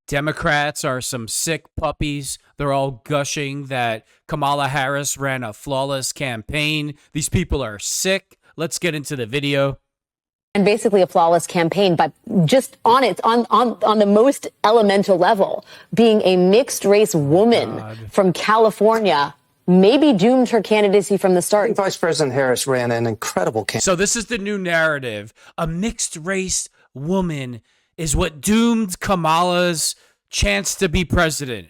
Democrats are some sick puppies. They're all gushing that Kamala Harris ran a flawless campaign. These people are sick. Let's get into the video. And basically a flawless campaign, but just on the most elemental level, being a mixed race woman from California maybe doomed her candidacy from the start. Vice President Harris ran an incredible campaign. So this is the new narrative. A mixed race woman is what doomed Kamala's chance to be president.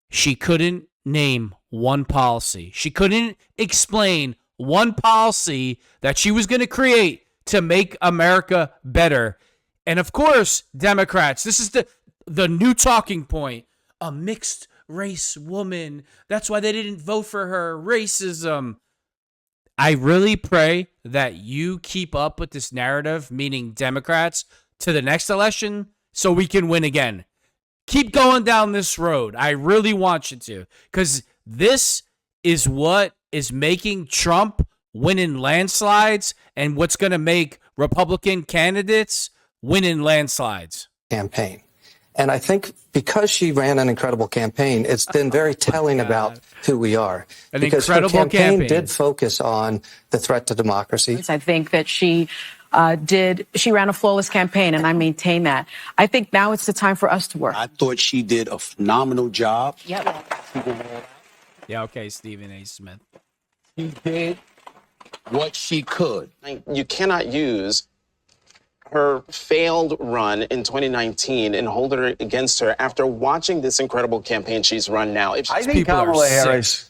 She couldn't name one policy. She couldn't explain one policy that she was going to create to make America better. And of course, Democrats, this is the new talking point. A mixed race woman. That's why they didn't vote for her. Racism. I really pray that you keep up with this narrative, meaning Democrats, to the next election so we can win again. Keep going down this road. I really want you to, because this is what is making Trump win in landslides and what's going to make Republican candidates win in landslides. Campaign. And I think because she ran an incredible campaign, it's been very telling about who we are. Because her campaign did focus on the threat to democracy. I think that she ran a flawless campaign, and I maintain that. I think now it's the time for us to work. I thought she did a phenomenal job. Yep. Yeah, okay, Stephen A. Smith. She did what she could. You cannot use her failed run in 2019 and hold it against her after watching this incredible campaign she's run now. I think Kamala Harris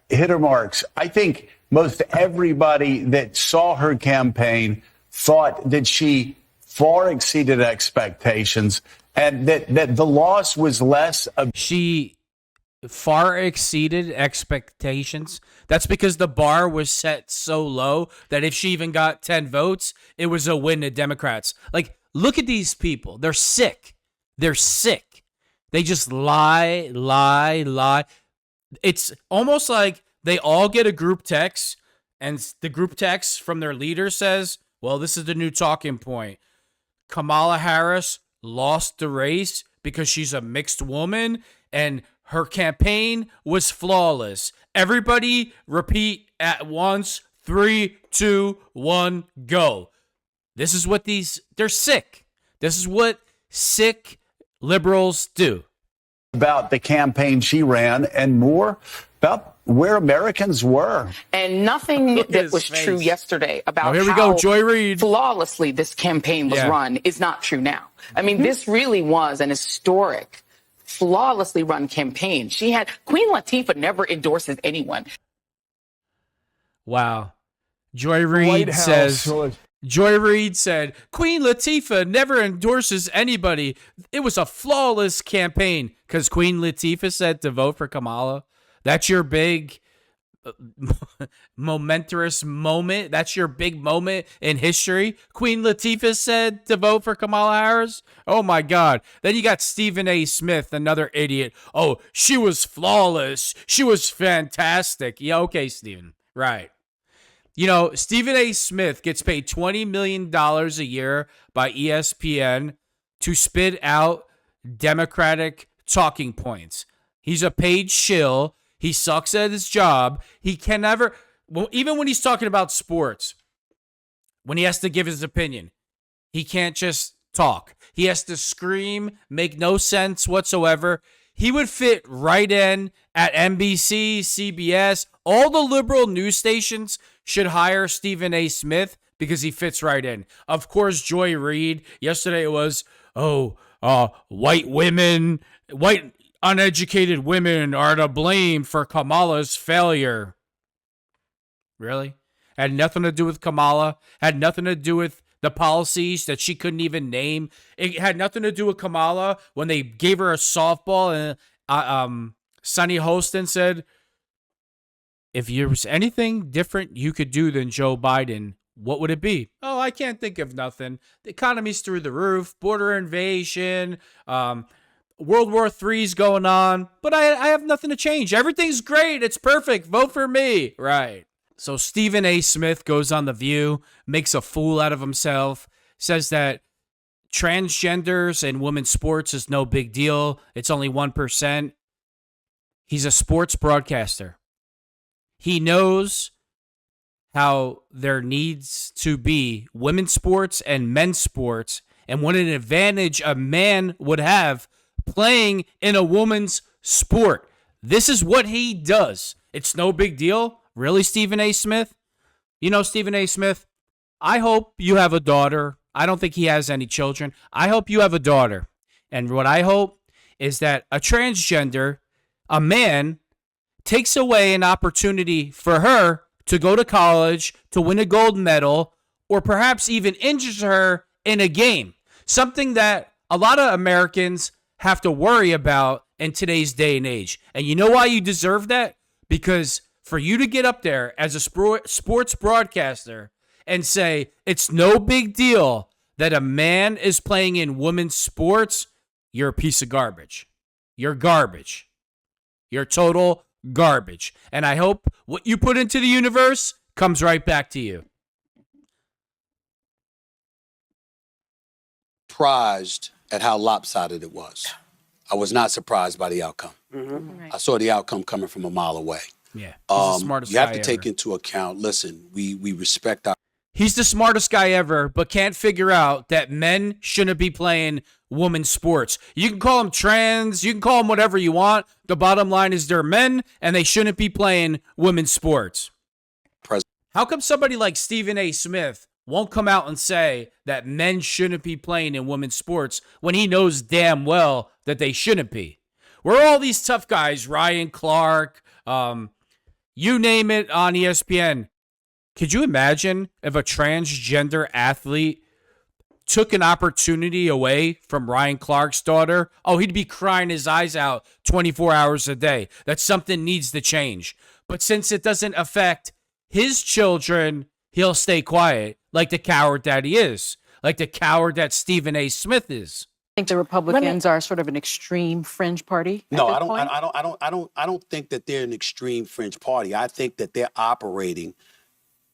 hit her marks. I think most everybody that saw her campaign thought that she far exceeded expectations and that the loss was less of... She far exceeded expectations. That's because the bar was set so low that if she even got 10 votes, it was a win to Democrats. Like, look at these people. They're sick. They're sick. They just lie. It's almost like they all get a group text, and the group text from their leader says, well, this is the new talking point. Kamala Harris lost the race because she's a mixed woman, and her campaign was flawless. Everybody repeat at once. 3, 2, 1, go. This is what they're sick. This is what sick liberals do. About the campaign she ran and more about where Americans were. And nothing that was true yesterday about here we how go, Joy Reid. flawlessly this campaign was run is not true now. I mean, this really was an historic, flawlessly run campaign. Queen Latifah never endorses anyone. Wow. Joy Reid said, Queen Latifah never endorses anybody. It was a flawless campaign because Queen Latifah said to vote for Kamala. That's your big momentous moment. That's your big moment in history. Queen Latifah said to vote for Kamala Harris. Oh my God. Then you got Stephen A. Smith, another idiot. Oh, she was flawless. She was fantastic. Yeah, okay, Stephen. Right. You know, Stephen A. Smith gets paid $20 million a year by ESPN to spit out Democratic talking points. He's a paid shill. He sucks at his job. He can never, well, even when he's talking about sports, when he has to give his opinion, he can't just talk. He has to scream, make no sense whatsoever. He would fit right in at NBC, CBS. All the liberal news stations should hire Stephen A. Smith because he fits right in. Of course, Joy Reid. Yesterday it was, white uneducated women are to blame for Kamala's failure. Really? Had nothing to do with Kamala. Had nothing to do with the policies that she couldn't even name. It had nothing to do with Kamala when they gave her a softball and Sonny Holston said, if there was anything different you could do than Joe Biden, what would it be? Oh, I can't think of nothing. The economy's through the roof, border invasion, World War III's going on, but I have nothing to change. Everything's great. It's perfect. Vote for me. Right. So Stephen A. Smith goes on The View, makes a fool out of himself, says that transgenders and women's sports is no big deal. It's only 1%. He's a sports broadcaster. He knows how there needs to be women's sports and men's sports, and what an advantage a man would have playing in a woman's sport. This is what he does. It's no big deal. Really, Stephen A. Smith? You know, Stephen A. Smith, I hope you have a daughter. I don't think he has any children. I hope you have a daughter. And what I hope is that a transgender, a man, takes away an opportunity for her to go to college, to win a gold medal, or perhaps even injures her in a game. Something that a lot of Americans have to worry about in today's day and age. And you know why you deserve that? Because for you to get up there as a sports broadcaster and say it's no big deal that a man is playing in women's sports, you're a piece of garbage. You're garbage. You're total garbage. And I hope what you put into the universe comes right back to you. Surprised at how lopsided it was. I was not surprised by the outcome. Mm-hmm. I saw the outcome coming from a mile away. Yeah, he's the smartest you have guy to take ever. into account, listen, we respect our... He's the smartest guy ever, but can't figure out that men shouldn't be playing women's sports. You can call them trans, you can call them whatever you want. The bottom line is they're men, and they shouldn't be playing women's sports. How come somebody like Stephen A. Smith won't come out and say that men shouldn't be playing in women's sports when he knows damn well that they shouldn't be? Where are all these tough guys, Ryan Clark, you name it, on ESPN? Could you imagine if a transgender athlete took an opportunity away from Ryan Clark's daughter? Oh, he'd be crying his eyes out 24 hours a day. That something needs to change. But since it doesn't affect his children, he'll stay quiet like the coward that he is, like the coward that Stephen A. Smith is. I think the Republicans are sort of an extreme fringe party. No, I don't think that they're an extreme fringe party. I think that they're operating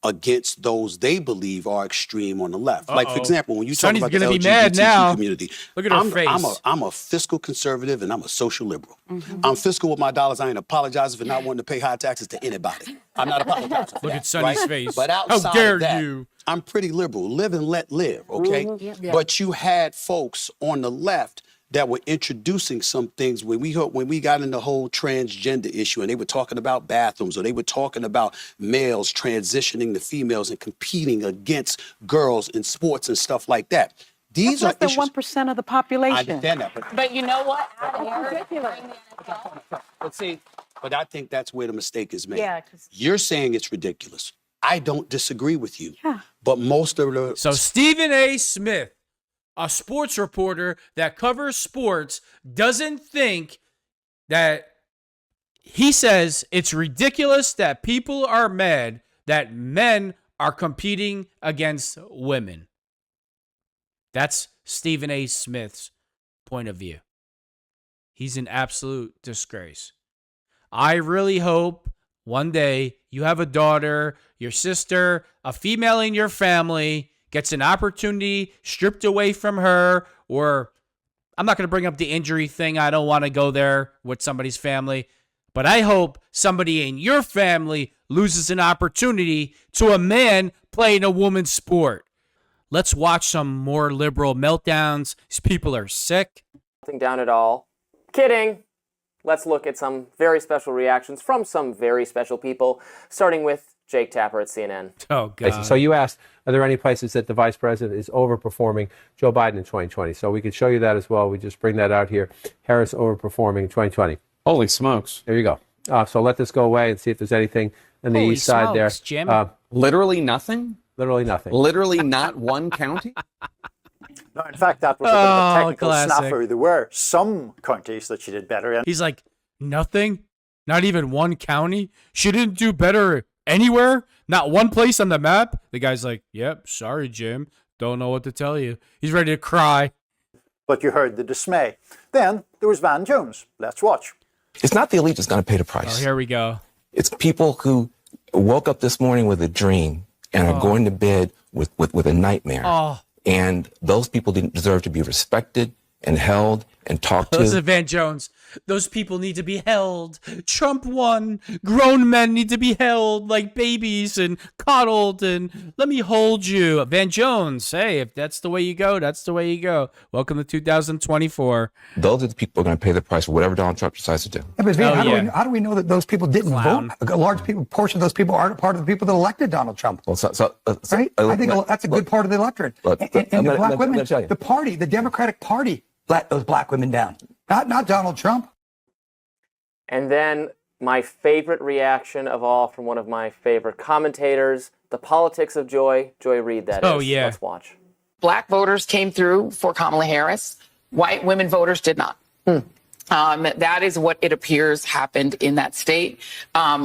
against those they believe are extreme on the left. Like, for example, when you talk about the LGBTQ community, look at her face. I'm a fiscal conservative and I'm a social liberal. I'm fiscal with my dollars. I ain't apologizing for not wanting to pay high taxes to anybody. I'm not apologizing for Look that, at Sonny's right? face. But outside How dare of that, you? I'm pretty liberal. Live and let live, okay? But you had folks on the left that were introducing some things when we got in the whole transgender issue, and they were talking about bathrooms, or they were talking about males transitioning to females and competing against girls in sports and stuff like that. These That's are less than 1% of the population. I understand that, But you know what? Let's see. But I think that's where the mistake is made. Yeah, 'cause- You're saying it's ridiculous. I don't disagree with you. Yeah. But most of the So Stephen A. Smith, a sports reporter that covers sports, doesn't think that he says it's ridiculous that people are mad that men are competing against women. That's Stephen A. Smith's point of view. He's an absolute disgrace. I really hope one day you have a daughter, your sister, a female in your family gets an opportunity stripped away from her, or I'm not going to bring up the injury thing. I don't want to go there with somebody's family. But I hope somebody in your family loses an opportunity to a man playing a woman's sport. Let's watch some more liberal meltdowns. These people are sick. Nothing down at all. Kidding. Let's look at some very special reactions from some very special people, starting with Jake Tapper at CNN. Oh, God. So you asked, are there any places that the vice president is overperforming Joe Biden in 2020? So we could show you that as well. We just bring that out here. Harris overperforming in 2020. Holy smokes. There you go. So let this go away and see if there's anything on the Holy east side there. smokes, Jim. Literally nothing? Literally nothing. Literally not one county? No, in fact, that was a bit of a technical classic. snafu. There were some counties that she did better in. He's like, nothing? Not even one county? She didn't do better anywhere? Not one place on the map? The guy's like, yep, sorry, Jim. Don't know what to tell you. He's ready to cry. But you heard the dismay. Then there was Van Jones. Let's watch. It's not the elite that's going to pay the Oh, price. here we go. It's people who woke up this morning with a dream and are going to bed with a nightmare. Oh, And those people didn't deserve to be respected and held and talked to. Listen, Van Jones, those people need to be held. Trump won. Grown men need to be held like babies and coddled and let me hold you. Van Jones, hey, if that's the way you go, that's the way you go. Welcome to 2024. Those are the people who are going to pay the price for whatever Donald Trump decides to do. Yeah, but Van, how do we know that those people didn't vote? A large portion of those people aren't part of the people that elected Donald Trump. Well, right? I think that's a good part of the electorate. And the black women, the party, the Democratic Party, let those black women down. Not Donald Trump. And then my favorite reaction of all from one of my favorite commentators, The Politics of Joy, Joy Reid, that is. Oh, yeah. Let's watch. Black voters came through for Kamala Harris. White women voters did not. That is what it appears happened in that state,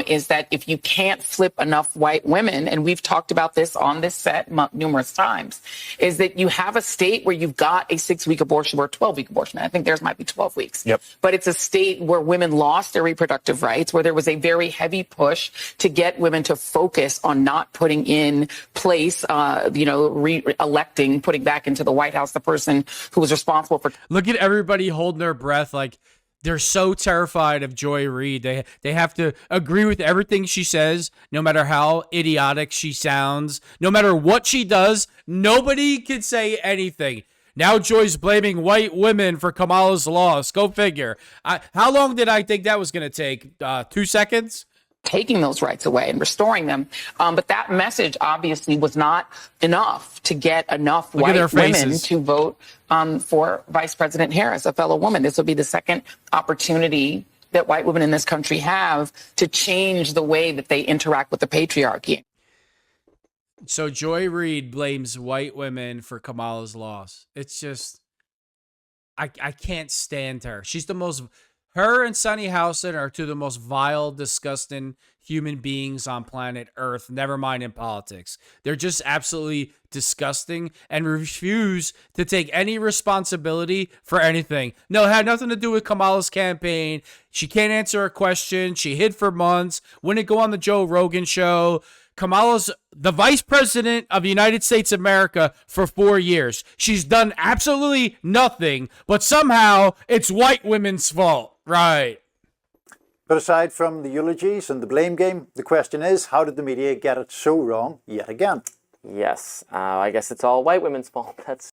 is that if you can't flip enough white women, and we've talked about this on this set numerous times, is that you have a state where you've got a 6-week abortion or a 12-week abortion. I think theirs might be 12 weeks. Yep. But it's a state where women lost their reproductive rights, where there was a very heavy push to get women to focus on not putting in place, re-electing, putting back into the White House the person who was responsible for. Look at everybody holding their breath like they're so terrified of Joy Reid. They have to agree with everything she says, no matter how idiotic she sounds, no matter what she does. Nobody can say anything. Now Joy's blaming white women for Kamala's loss. Go figure. How long did I think that was going to take? 2 seconds? Taking those rights away and restoring them. But that message obviously was not enough to get enough white women to vote for Vice President Harris, a fellow woman. This will be the second opportunity that white women in this country have to change the way that they interact with the patriarchy. So Joy Reid blames white women for Kamala's loss. It's just, I can't stand her. She's the most... Her and Sunny Howson are two of the most vile, disgusting human beings on planet Earth, never mind in politics. They're just absolutely disgusting and refuse to take any responsibility for anything. No, it had nothing to do with Kamala's campaign. She can't answer a question. She hid for months. Wouldn't go on the Joe Rogan show. Kamala's the vice president of the United States of America for 4 years. She's done absolutely nothing, but somehow it's white women's fault. Right. But aside from the eulogies and the blame game, the question is, how did the media get it so wrong yet again? Yes, I guess it's all white women's fault. That's